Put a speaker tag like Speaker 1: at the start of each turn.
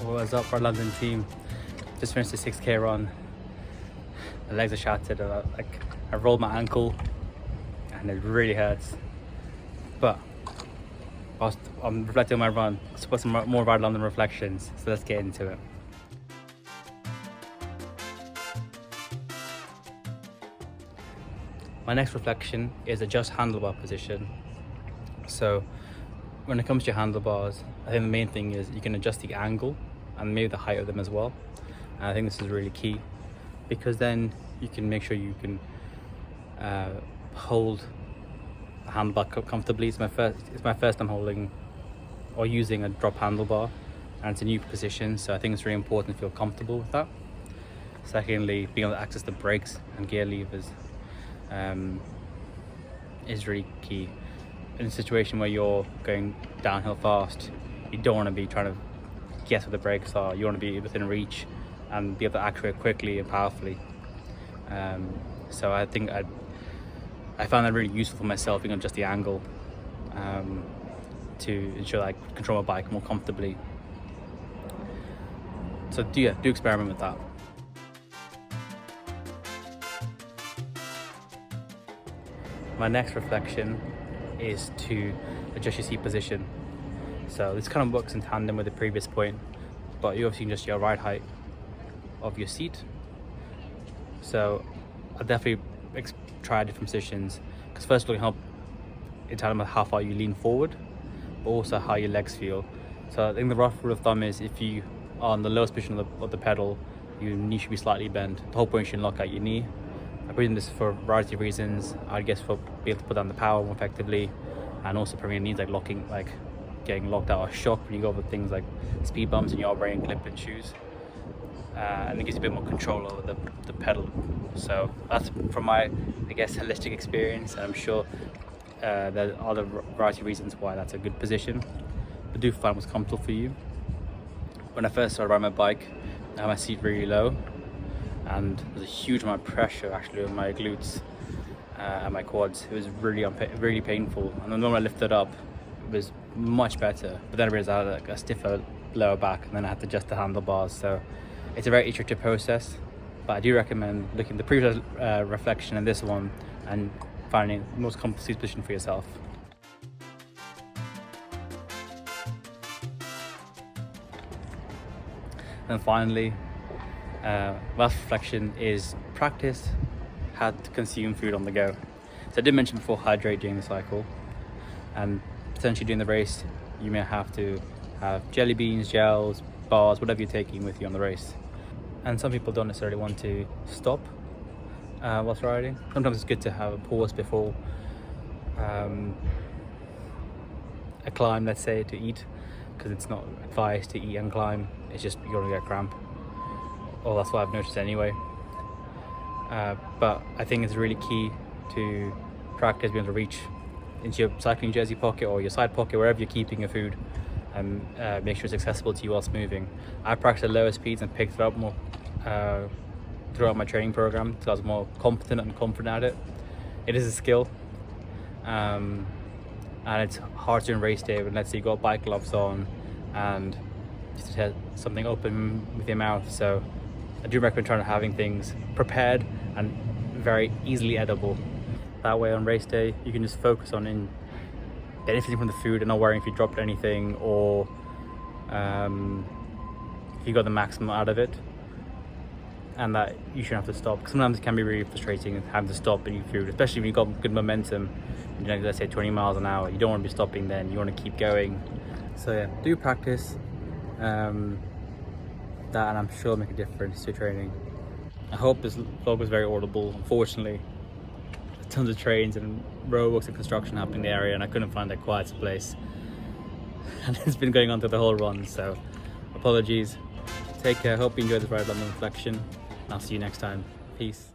Speaker 1: What's up, our London team? Just finished the 6K run. The legs are shattered. I rolled my ankle and it really hurts. But I'm reflecting on my run. Let's put some more of our London reflections. So let's get into it. My next reflection is adjust handlebar position. So when it comes to your handlebars, I think the main thing is you can adjust the angle and maybe the height of them as well. And I think this is really key because then you can make sure you can hold the handlebar comfortably. It's my first time holding or using a drop handlebar, and it's a new position, so I think it's really important to feel comfortable with that. Secondly, being able to access the brakes and gear levers is really key. In a situation where you're going downhill fast, you don't want to be trying to guess where the brakes are. You want to be within reach and be able to actuate quickly and powerfully. So I think I found that really useful for myself, being on just the angle to ensure that I control my bike more comfortably. So do experiment with that. My next reflection is to adjust your seat position. So this kind of works in tandem with the previous point, but you obviously adjust your ride height of your seat. So I'll definitely try different positions, because first of all, it can help in tandem with how far you lean forward, but also how your legs feel. So I think the rough rule of thumb is if you are on the lowest position of the pedal, your knee should be slightly bent. The whole point, you should lock out your knee. I put in this for a variety of reasons. I guess for being able to put down the power more effectively, and also preventing needs like getting locked out or shocked when you go over things like speed bumps and you're wearing clip-in shoes. And it gives you a bit more control over the pedal. So that's from my, I guess, holistic experience, and I'm sure there are other variety of reasons why that's a good position. But do find what's comfortable for you. When I first started riding my bike, I had my seat really low, and there's a huge amount of pressure actually on my glutes and my quads. It was really painful, and the moment I lifted up, it was much better. But then I realized I had like a stiffer lower back, and then I had to adjust the handlebars. So it's a very iterative process, but I do recommend looking at the previous reflection and this one and finding the most comfortable seat position for yourself. And finally, last reflection is practice how to consume food on the go. So I did mention before, hydrate during the cycle, and potentially during the race you may have to have jelly beans, gels, bars, whatever you're taking with you on the race. And some people don't necessarily want to stop whilst riding. Sometimes it's good to have a pause before a climb, let's say, to eat, because it's not advised to eat and climb. It's just you're gonna get cramp. Well, that's what I've noticed anyway. But I think it's really key to practice being able to reach into your cycling jersey pocket or your side pocket, wherever you're keeping your food, and make sure it's accessible to you whilst moving. I practiced at lower speeds and picked it up more throughout my training program, so I was more competent and confident at it. It is a skill, and it's hard to in race day when, let's say, you got bike gloves on and just have something open with your mouth. So I do recommend trying to having things prepared and very easily edible. That way on race day you can just focus on benefiting from the food and not worrying if you dropped anything or if you got the maximum out of it, and that you shouldn't have to stop. Because sometimes it can be really frustrating having to stop and eat food, especially when you've got good momentum, let's say 20 miles an hour. You don't want to be stopping then, you want to keep going. So yeah, do practice that, and I'm sure it'll make a difference to your training. I hope this vlog was very audible. Unfortunately, tons of trains and roadworks and construction happening in the area, and I couldn't find a quiet place. And it's been going on through the whole run, so apologies. Take care. Hope you enjoyed this ride on the reflection. I'll see you next time. Peace.